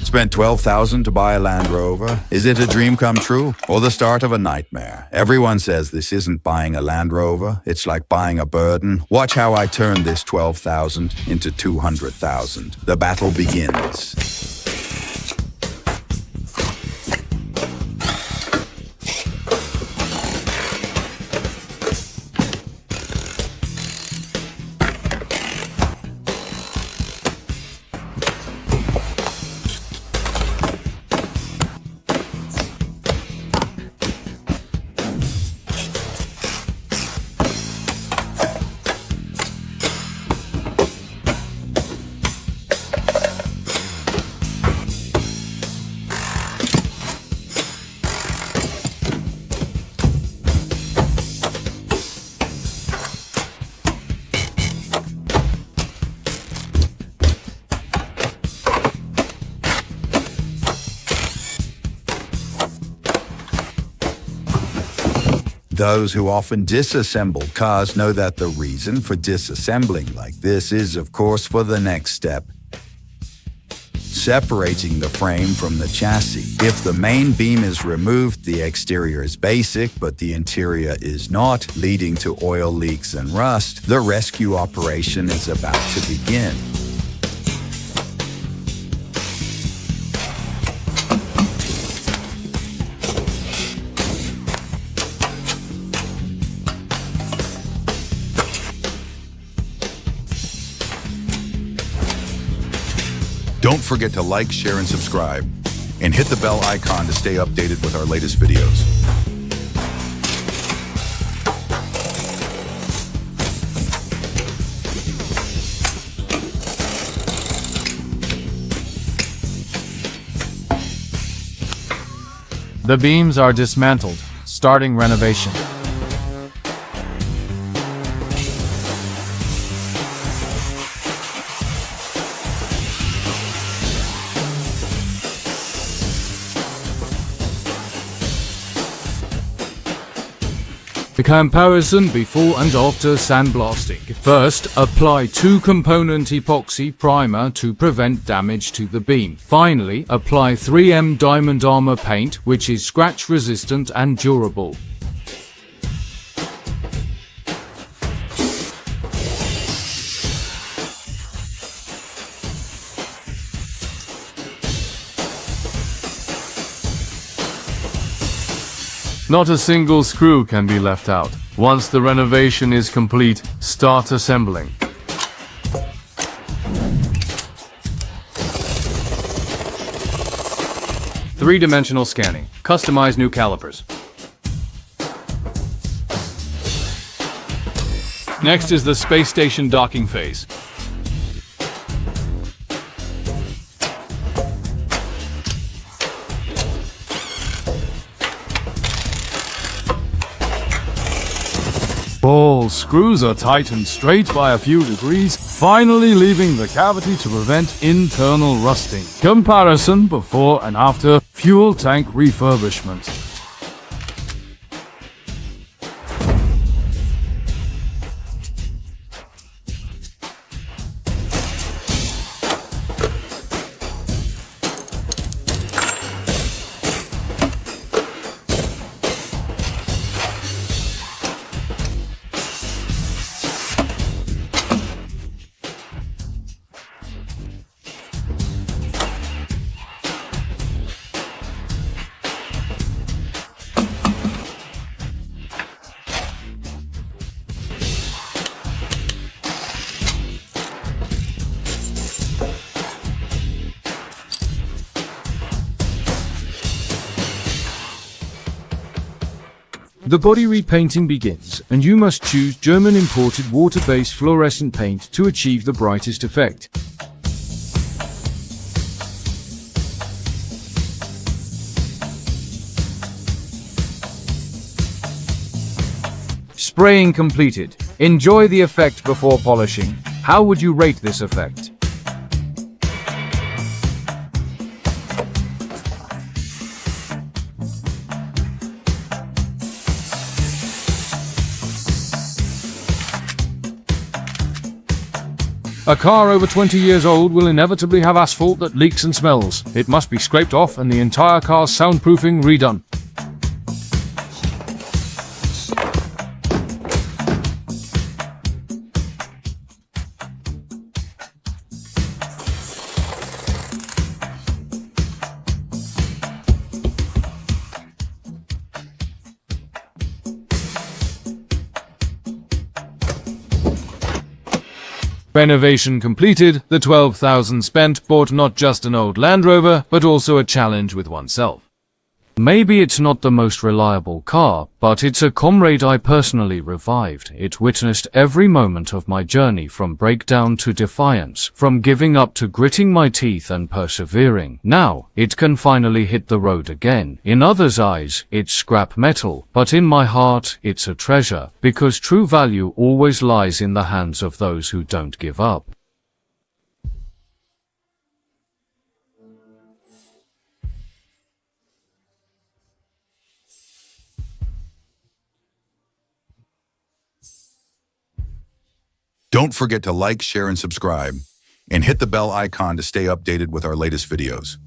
Spent $12,000 to buy a Land Rover. Is it a dream come true or the start of a nightmare? Everyone says this isn't buying a Land Rover. It's like buying a burden. Watch how I turn this $12,000 into $200,000. The battle begins. Those who often disassemble cars know that the reason for disassembling like this is, of course, for the next step. Separating the frame from the chassis. If the main beam is removed, the exterior is basic, but the interior is not, leading to oil leaks and rust. The rescue operation is about to begin. Don't forget to like, share, and subscribe, and hit the bell icon to stay updated with our latest videos. The beams are dismantled, starting renovation. The comparison before and after sandblasting. First, apply 2-component epoxy primer to prevent damage to the beam. Finally, apply 3M Diamond Armor paint, which is scratch resistant and durable. Not a single screw can be left out. Once the renovation is complete, start assembling. Three-dimensional scanning. Customize new calipers. Next is the space station docking phase. All screws are tightened straight by a few degrees, finally leaving the cavity to prevent internal rusting. Comparison before and after fuel tank refurbishment. The body repainting begins, and you must choose German imported water-based fluorescent paint to achieve the brightest effect. Spraying completed. Enjoy the effect before polishing. How would you rate this effect? A car over 20 years old will inevitably have asphalt that leaks and smells. It must be scraped off and the entire car's soundproofing redone. Renovation completed, the 12,000 spent bought not just an old Land Rover, but also a challenge with oneself. Maybe it's not the most reliable car, but it's a comrade I personally revived. It witnessed every moment of my journey from breakdown to defiance, from giving up to gritting my teeth and persevering. Now, it can finally hit the road again. In others' eyes, it's scrap metal, but in my heart, it's a treasure, because true value always lies in the hands of those who don't give up. Don't forget to like, share, and subscribe, and hit the bell icon to stay updated with our latest videos.